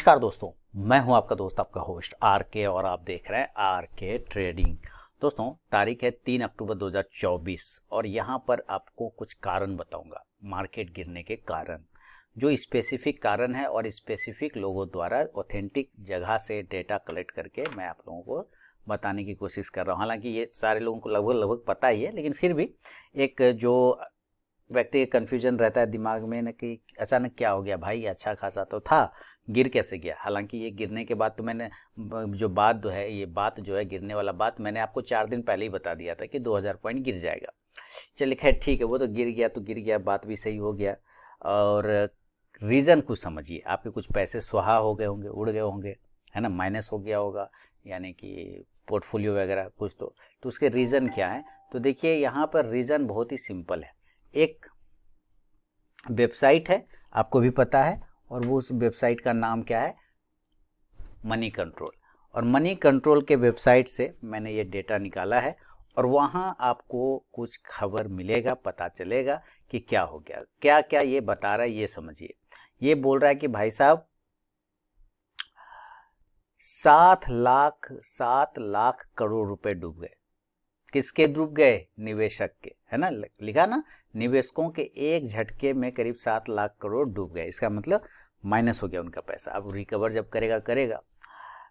नमस्कार दोस्तों, मैं हूं आपका दोस्त आपका होस्ट आर के और आप देख रहे हैं आर के ट्रेडिंग। दोस्तों, तारीख है 3 अक्टूबर 2024 और यहां पर आपको कुछ कारण बताऊंगा, मार्केट गिरने के कारण, जो स्पेसिफिक कारण है और स्पेसिफिक लोगों द्वारा ऑथेंटिक जगह से डेटा कलेक्ट करके मैं आप लोगों को बताने की कोशिश कर रहा हूं। हालांकि ये सारे लोगों को लगभग लगभग पता ही है, लेकिन फिर भी एक जो व्यक्ति कन्फ्यूजन रहता है दिमाग में ना कि अचानक क्या हो गया भाई, अच्छा खासा तो था, गिर कैसे गया। हालांकि ये गिरने के बाद तो मैंने जो बात जो है, ये बात जो है गिरने वाला बात मैंने आपको 4 दिन पहले ही बता दिया था कि 2000 पॉइंट गिर जाएगा। चलिए खैर ठीक है, वो तो गिर गया तो गिर गया, बात भी सही हो गया। और रीज़न कुछ समझिए, आपके कुछ पैसे सुहा हो गए होंगे, उड़ गए होंगे, है ना, माइनस हो गया होगा, यानी कि पोर्टफोलियो वगैरह कुछ तो उसके रीज़न क्या है। तो देखिए यहाँ पर रीज़न बहुत ही सिंपल है। एक वेबसाइट है, आपको भी पता है, और वो उस वेबसाइट का नाम क्या है, मनी कंट्रोल। और मनी कंट्रोल के वेबसाइट से मैंने ये डेटा निकाला है और वहाँ आपको कुछ खबर मिलेगा, पता चलेगा कि क्या हो गया, क्या क्या ये बता रहा है, ये समझिए। ये बोल रहा है कि भाई साहब 7 लाख करोड़ रुपए डूब गए। किसके डूब गए? निवेशक के, है ना, लिखा ना, निवेशकों के एक झटके में करीब 7 लाख करोड़ डूब गए। इसका मतलब माइनस हो गया उनका पैसा। अब रिकवर जब करेगा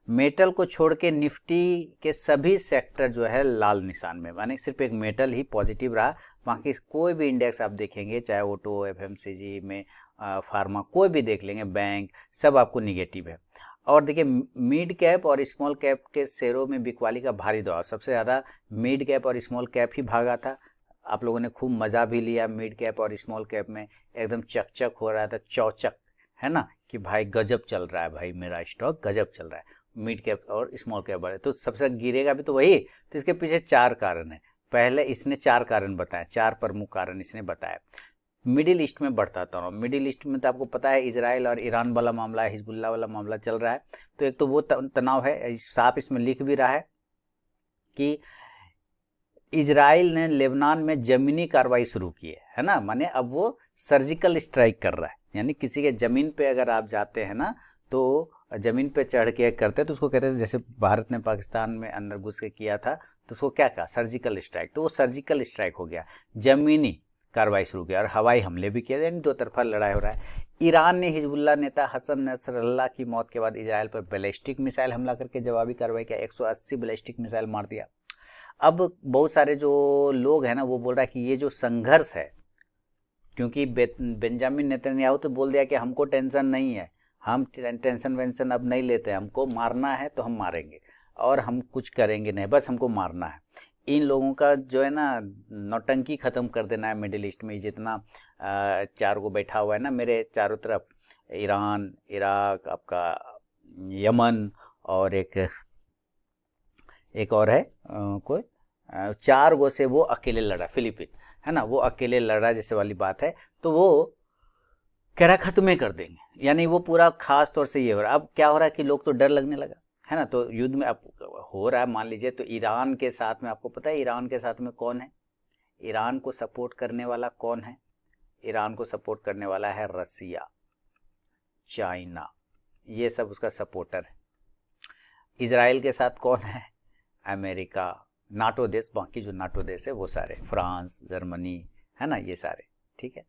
मेटल को छोड़ के निफ्टी के सभी सेक्टर जो है लाल निशान में, माने सिर्फ एक मेटल ही पॉजिटिव रहा, बाकी कोई भी इंडेक्स आप देखेंगे, चाहे ऑटो, एफएमसीजी में, फार्मा, कोई भी देख लेंगे, बैंक, सब आपको निगेटिव है। और देखिए मिड कैप और स्मॉल कैप के शेयरों में बिकवाली का भारी दबाव, सबसे ज़्यादा मिड कैप और स्मॉल कैप ही भागा था। आप लोगों ने खूब मज़ा भी लिया, मिड कैप और स्मॉल कैप में एकदम चकचक हो रहा था, चौचक, है ना, कि भाई गजब चल रहा है, भाई मेरा स्टॉक गजब चल रहा है। मिड कैप और स्मॉल कैप बढ़े तो सबसे गिरेगा भी तो वही। तो इसके पीछे 4 कारण है। पहले इसने 4 कारण बताए, 4 प्रमुख कारण इसने बताया। मिडिल ईस्ट में बढ़ता हूँ, मिडिल ईस्ट में तो आपको पता है इजराइल और ईरान वाला मामला है, हिजबुल्ला वाला मामला चल रहा है। तो एक तो वो तनाव है, साफ इसमें लिख भी रहा है कि इजराइल ने लेबनान में जमीनी कार्रवाई शुरू की है ना, माने अब वो सर्जिकल स्ट्राइक कर रहा है, यानी किसी के जमीन पे अगर आप जाते हैं ना, तो जमीन पे चढ़ के करते हैं तो उसको कहते हैं, जैसे भारत ने पाकिस्तान में अंदर घुस के किया था तो उसको क्या कहा, सर्जिकल स्ट्राइक। तो वो सर्जिकल स्ट्राइक हो गया, जमीनी कार्रवाई शुरू किया और हवाई हमले भी किए, यानी 2 तरफा लड़ाई हो रहा है। ईरान ने हिजबुल्ला नेता हसन नसरल्ला की मौत के बाद इजराइल पर बैलिस्टिक मिसाइल हमला करके जवाबी कार्रवाई किया, 180 बैलिस्टिक मिसाइल मार दिया। अब बहुत सारे जो लोग हैं ना, वो बोल रहा है कि ये जो संघर्ष है, क्योंकि बेंजामिन नेतन्याहू तो बोल दिया कि हमको टेंशन नहीं है, हम टेंशन वेंशन अब नहीं लेते, हमको मारना है तो हम मारेंगे और हम कुछ करेंगे नहीं, बस हमको मारना है। इन लोगों का जो है ना नौटंकी ख़त्म कर देना है। मिडिल ईस्ट में जितना 4 को बैठा हुआ है ना मेरे चारों तरफ, ईरान, इराक, आपका यमन, और एक और है कोई, 4 गो से वो अकेले लड़ा, फिलीपीन, है ना, वो अकेले लड़ा जैसे वाली बात है। तो वो कह रहा खत्म कर देंगे, यानी वो पूरा खास तौर से ये हो रहा है। अब क्या हो रहा है कि लोग तो डर लगने लगा, है ना, तो युद्ध में अब हो रहा है, मान लीजिए, तो ईरान के साथ में, आपको पता है ईरान के साथ में कौन है, ईरान को सपोर्ट करने वाला कौन है, ईरान को सपोर्ट करने वाला है रसिया, चाइना, ये सब उसका सपोर्टर है। इजराइल के साथ कौन है, अमेरिका, नाटो देश, बाकी जो नाटो देश है वो सारे, फ्रांस, जर्मनी, है ना, ये सारे, ठीक है।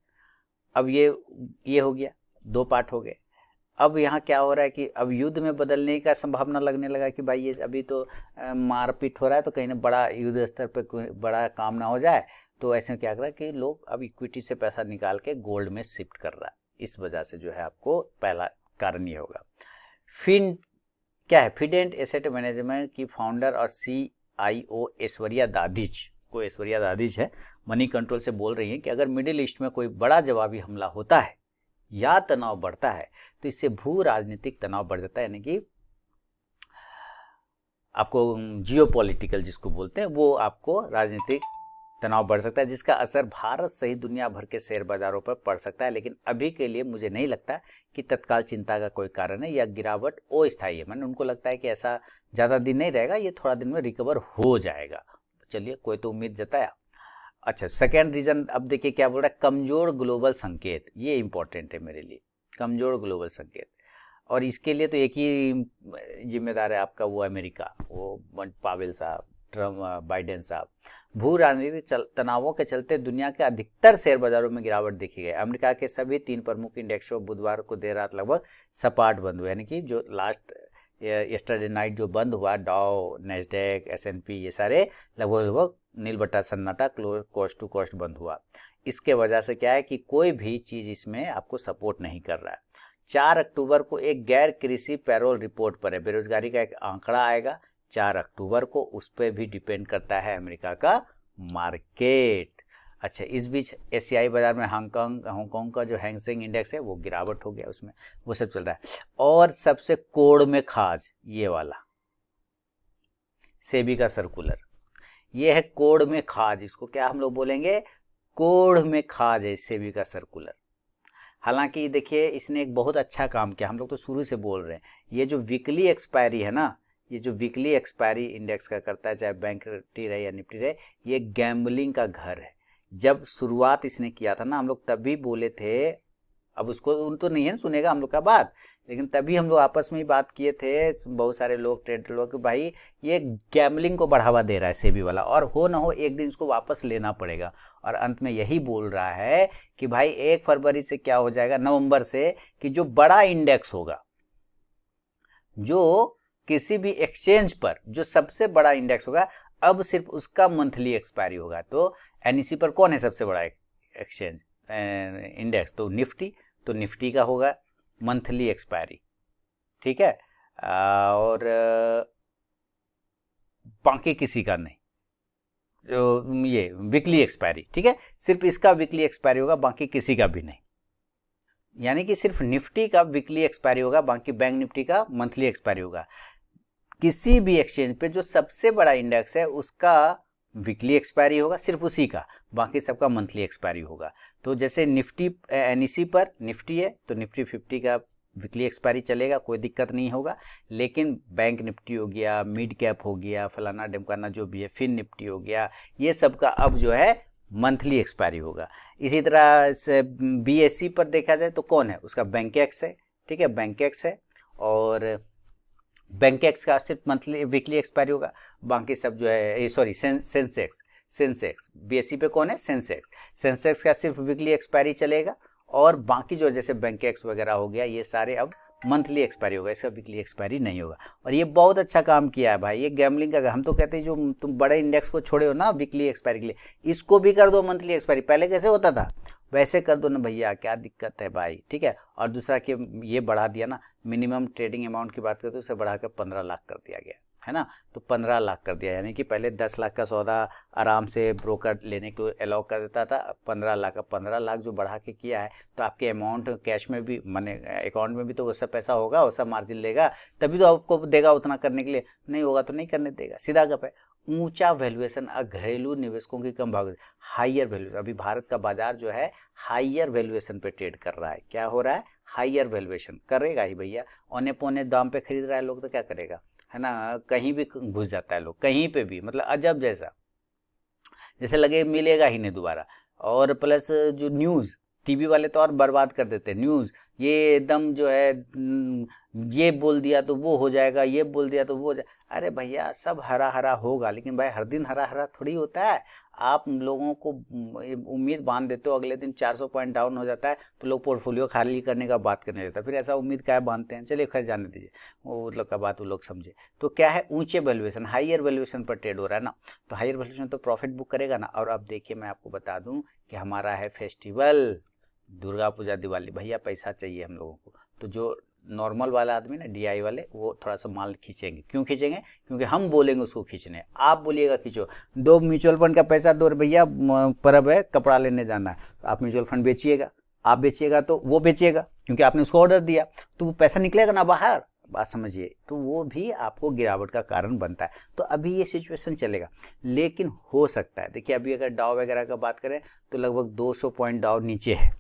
अब ये हो गया, 2 पार्ट हो गए। अब यहाँ क्या हो रहा है कि अब युद्ध में बदलने का संभावना लगने लगा कि भाई ये अभी तो मारपीट हो रहा है, तो कहीं ना बड़ा युद्ध स्तर पे कोई बड़ा काम ना हो जाए, तो ऐसे क्या कर रहा है कि लोग अब इक्विटी से पैसा निकाल के गोल्ड में शिफ्ट कर रहा है। इस वजह से जो है आपको पहला कारण ये होगा। फिन क्या है, फिडेंट एसेट मैनेजमेंट की फाउंडर और CIO ऐश्वर्या दादिज, को ऐश्वर्या दादिज है, मनी कंट्रोल से बोल रही हैं कि अगर मिडिल ईस्ट में कोई बड़ा जवाबी हमला होता है या तनाव बढ़ता है तो इससे भू राजनीतिक तनाव बढ़ जाता है, यानी कि आपको जियोपॉलिटिकल जिसको बोलते हैं, वो आपको राजनीतिक तनाव बढ़ सकता है, जिसका असर भारत सहित दुनिया भर के शेयर बाजारों पर पड़ सकता है। लेकिन अभी के लिए मुझे नहीं लगता कि तत्काल चिंता का कोई कारण है, या गिरावट अस्थायी है, मैंने उनको लगता है कि ऐसा ज़्यादा दिन नहीं रहेगा, ये थोड़ा दिन में रिकवर हो जाएगा। चलिए, कोई तो उम्मीद जताया। अच्छा, सेकेंड रीजन, अब देखिए क्या बोल रहा है, कमजोर ग्लोबल संकेत, ये इंपॉर्टेंट है मेरे लिए, कमजोर ग्लोबल संकेत। और इसके लिए तो एक ही जिम्मेदार है आपका, वो अमेरिका, वो पावेल साहब, ट्रम्प, बाइडेन साहब। भू राजनीतिक तनावों के चलते दुनिया के अधिकतर शेयर बाजारों में गिरावट देखी गई। अमेरिका के सभी 3 प्रमुख इंडेक्सों बुधवार को देर रात लगभग सपाट बंद हुए, यानी कि जो लास्ट यस्टरडे नाइट जो बंद हुआ, डाउ, नेस्डैक, S&P, ये सारे लगभग नील बट्टा सन्नाटा, कोस्ट टू कोस्ट बंद हुआ। इसके वजह से क्या है कि कोई भी चीज़ इसमें आपको सपोर्ट नहीं कर रहा है। 4 अक्टूबर को एक गैर कृषि पैरोल रिपोर्ट पर है, बेरोजगारी का एक आंकड़ा आएगा 4 अक्टूबर को, उस पर भी डिपेंड करता है अमेरिका का मार्केट। अच्छा, इस बीच एशियाई बाजार में हांगकांग का जो हैंगसेंग इंडेक्स है वो गिरावट हो गया, उसमें वो सब चल रहा है। और सबसे कोड़ में खाज ये वाला सेबी का सर्कुलर, ये है कोड़ में खाज, इसको क्या हम लोग बोलेंगे, कोड़ में खाज है सेबी का सर्कुलर। हालांकि देखिए इसने एक बहुत अच्छा काम किया, हम लोग तो शुरू से बोल रहे हैं, ये जो वीकली एक्सपायरी है ना, ये जो वीकली एक्सपायरी इंडेक्स का करता है, चाहे बैंक निफ्टी रहे या निफ्टी रहे, ये गैम्बलिंग का घर है। जब शुरुआत इसने किया था ना, हम लोग तभी बोले थे, अब उसको उन तो नहीं है सुनेगा हम लोग का बात, लेकिन तभी हम लोग आपस में ही बात किए थे, बहुत सारे लोग, ट्रेडर लोग, कि भाई ये गैम्बलिंग को बढ़ावा दे रहा है सेबी वाला, और हो ना हो एक दिन इसको वापस लेना पड़ेगा। और अंत में यही बोल रहा है कि भाई 1 फरवरी से क्या हो जाएगा, नवंबर से, कि जो बड़ा इंडेक्स होगा, जो किसी भी एक्सचेंज पर जो सबसे बड़ा इंडेक्स होगा, अब सिर्फ उसका मंथली एक्सपायरी होगा। तो NSE पर कौन है सबसे बड़ा एक्सचेंज इंडेक्स, तो निफ्टी, तो निफ्टी का होगा मंथली एक्सपायरी, ठीक है, और बाकी किसी का नहीं, तो ये वीकली एक्सपायरी, ठीक है, सिर्फ इसका वीकली एक्सपायरी होगा, बाकी किसी का भी नहीं। यानी कि सिर्फ निफ्टी का वीकली एक्सपायरी होगा, बाकी बैंक निफ्टी का मंथली एक्सपायरी होगा। किसी भी एक्सचेंज पे जो सबसे बड़ा इंडेक्स है उसका वीकली एक्सपायरी होगा, सिर्फ उसी का, बाकी सबका मंथली एक्सपायरी होगा। तो जैसे निफ्टी NSE पर निफ्टी है तो निफ्टी 50 का वीकली एक्सपायरी चलेगा, कोई दिक्कत नहीं होगा। लेकिन बैंक निफ्टी हो गया, मिड कैप हो गया, फलाना ढिमकाना जो भी है, फिन निफ्टी हो गया, ये सब का अब जो है मंथली एक्सपायरी होगा। इसी तरह से BSE पर देखा जाए तो कौन है, उसका बैंकेक्स है, ठीक है, बैंकेक्स है, और बैंकेक्स का सिर्फ मंथली वीकली एक्सपायरी होगा, बाकी सब जो है, सॉरी, सेंसेक्स BSE पे कौन है, सेंसेक्स का सिर्फ वीकली एक्सपायरी चलेगा, और बाकी जो जैसे बैंकेक्स वगैरह हो गया, ये सारे अब मंथली एक्सपायरी होगा, इसका वीकली एक्सपायरी नहीं होगा। और ये बहुत अच्छा काम किया है भाई, ये गैम्बलिंग का, हम तो कहते हैं जो तुम बड़े इंडेक्स को छोड़े हो ना वीकली एक्सपायरी के लिए, इसको भी कर दो मंथली एक्सपायरी, पहले कैसे होता था वैसे कर दो ना भैया, क्या दिक्कत है भाई, ठीक है। और दूसरा कि ये बढ़ा दिया ना, मिनिमम ट्रेडिंग अमाउंट की बात करते तो उसे बढ़ाकर 15 लाख कर दिया गया है ना, तो 15 लाख कर दिया, यानी कि पहले 10 लाख का सौदा आराम से ब्रोकर लेने को अलाउ कर देता था, 15 लाख का 15 लाख जो बढ़ा के किया है, तो आपके अमाउंट कैश में भी, माने अकाउंट में भी तो वैसा पैसा होगा, वैसा मार्जिन लेगा, तभी तो आपको देगा उतना करने के लिए, नहीं होगा तो नहीं करने देगा, सीधा गप है। ऊंचा वैल्यूएशन, घरेलू निवेशकों की कम भागीदारी, हाइयर वैल्यूएशन, अभी भारत का बाजार जो है हाइयर वैल्यूएशन पे ट्रेड कर रहा है, क्या हो रहा है, हाइयर वैल्यूएशन करेगा ही भैया, औने पौने दाम पे खरीद रहा है लोग, तो क्या करेगा, है ना, कहीं भी घुस जाता है लोग, कहीं पे भी, मतलब अजब जैसा, जैसे लगे मिलेगा ही नहीं दोबारा। और प्लस जो न्यूज़, टीवी वाले तो और बर्बाद कर देते हैं न्यूज़, ये एकदम जो है, ये बोल दिया तो वो हो जाएगा, ये बोल दिया तो वो हो जाएगा, अरे भैया सब हरा हरा होगा, लेकिन भाई हर दिन हरा हरा थोड़ी होता है। आप लोगों को उम्मीद बांध देते हो, अगले दिन 400 पॉइंट डाउन हो जाता है तो लोग पोर्टफोलियो खाली करने का बात करने लगता है, फिर ऐसा उम्मीद क्या बांधते हैं, चलिए खैर जाने दीजिए, वो मतलब का बात वो लोग समझे। तो क्या है, ऊंचे वैल्यूएशन, हाइयर वैल्यूएशन पर ट्रेड हो रहा है ना, तो हाइयर वैल्यूएशन तो प्रॉफिट बुक करेगा ना। और अब देखिए मैं आपको बता दूं कि हमारा है फेस्टिवल, दुर्गा पूजा, दिवाली, भैया पैसा चाहिए हम लोगों को, तो जो नॉर्मल वाला आदमी ना, DI वाले, वो थोड़ा सा माल खींचेंगे, क्यों खींचेंगे, क्योंकि हम बोलेंगे उसको खींचने, आप बोलिएगा खींचो, 2 म्यूचुअल फंड का पैसा दो भैया, परब है कपड़ा लेने जाना है, तो आप म्यूचुअल फंड बेचिएगा, आप बेचिएगा तो वो बेचेगा, क्योंकि आपने उसको ऑर्डर दिया, तो वो पैसा निकलेगा ना बाहर, बात समझिए, तो वो भी आपको गिरावट का कारण बनता है। तो अभी ये सिचुएशन चलेगा, लेकिन हो सकता है, देखिए अभी अगर डाउ वगैरह का बात करें तो लगभग 200 पॉइंट डाउ नीचे है,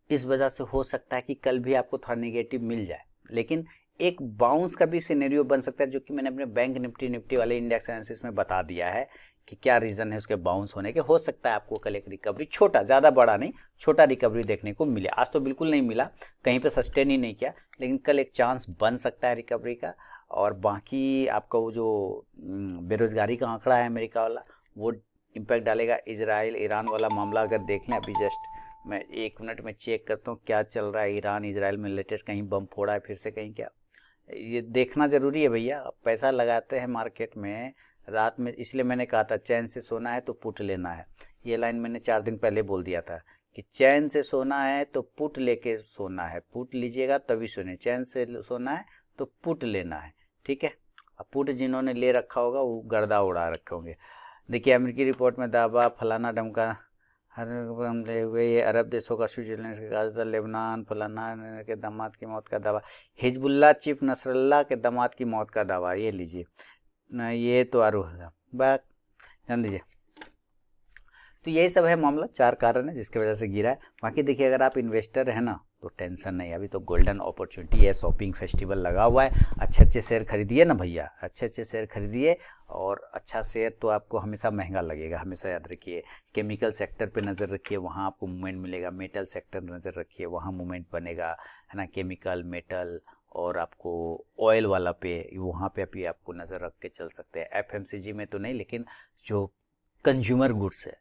इस वजह से हो सकता है कि कल भी आपको थोड़ा नेगेटिव मिल जाए, लेकिन एक बाउंस का भी सिनेरियो बन सकता है, जो कि मैंने अपने बैंक निफ्टी वाले इंडेक्स एनालिसिस में बता दिया है कि क्या रीज़न है उसके बाउंस होने के। हो सकता है आपको कल एक रिकवरी, छोटा, ज़्यादा बड़ा नहीं, छोटा रिकवरी देखने को मिले। आज तो बिल्कुल नहीं मिला, कहीं पे सस्टेन ही नहीं किया, लेकिन कल एक चांस बन सकता है रिकवरी का। और बाकी आपका वो जो बेरोजगारी का आंकड़ा है अमेरिका वाला, वो इम्पैक्ट डालेगा। इजराइल ईरान वाला मामला अगर देख लें, अभी जस्ट मैं 1 मिनट में चेक करता हूँ क्या चल रहा है ईरान इजराइल में लेटेस्ट, कहीं बम फोड़ा है फिर से कहीं, क्या ये देखना ज़रूरी है भैया। पैसा लगाते हैं मार्केट में रात में, इसलिए मैंने कहा था चैन से सोना है तो पुट लेना है। ये लाइन मैंने 4 दिन पहले बोल दिया था कि चैन से सोना है तो पुट लेके सोना है, पुट लीजिएगा तभी सोने, चैन से सोना है तो पुट लेना है, ठीक है। अब पुट जिन्होंने ले रखा होगा वो गर्दा उड़ा रखे होंगे। देखिए अमेरिकी रिपोर्ट में दावा फलाना ढमका हर हमले हुए, ये अरब देशों का स्विट्जरलैंड के गाज़ा, लेबनान फलाना के दामाद की मौत का दावा, हिजबुल्लाह चीफ नसरल्ला के दामाद की मौत का दावा, ये लीजिए ना, ये तो आरोह है बात, जान दीजिए। तो यही सब है मामला, 4 कारण है जिसकी वजह से गिरा है। बाकी देखिए अगर आप इन्वेस्टर हैं ना तो टेंशन नहीं, अभी तो गोल्डन अपॉर्चुनिटी है, शॉपिंग फेस्टिवल लगा हुआ है, अच्छे अच्छे शेयर खरीदिए ना भैया, अच्छे अच्छे शेयर खरीदिए। और अच्छा शेयर तो आपको हमेशा महंगा लगेगा, हमेशा याद रखिए। केमिकल सेक्टर पे नज़र रखिए, वहाँ आपको मूवमेंट मिलेगा। मेटल सेक्टर नज़र रखिए, वहाँ मूवमेंट बनेगा, है ना। केमिकल, मेटल और आपको ऑयल वाला पे, वहाँ पे अभी आपको नज़र रख के चल सकते हैं। एफएमसीजी में तो नहीं, लेकिन जो कंज्यूमर गुड्स है,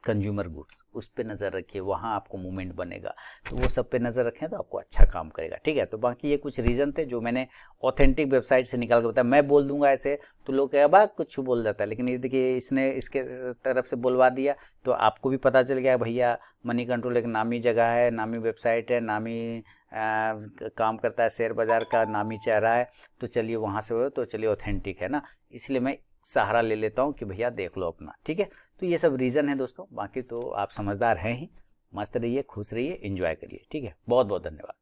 कंज्यूमर गुड्स, उस पे नज़र रखिए, वहाँ आपको मूवमेंट बनेगा। तो वो सब पे नज़र रखें तो आपको अच्छा काम करेगा, ठीक है। तो बाकी ये कुछ रीज़न थे जो मैंने ऑथेंटिक वेबसाइट से निकाल कर बताया। मैं बोल दूंगा ऐसे तो लोग कहेगा बा कुछ बोल जाता है, लेकिन ये देखिए इसने इसके तरफ से बुलवा दिया तो आपको भी पता चल गया भैया मनी कंट्रोल एक नामी जगह है, नामी वेबसाइट है, नामी काम करता है, शेयर बाज़ार का नामी चेहरा है। तो चलिए वहाँ से हो तो चलिए ऑथेंटिक है ना, इसलिए मैं सहारा ले लेता हूँ कि भैया देख लो अपना, ठीक है। तो ये सब रीज़न है दोस्तों, बाकी तो आप समझदार हैं ही। मस्त रहिए, खुश रहिए, एंजॉय करिए, ठीक है। बहुत बहुत धन्यवाद।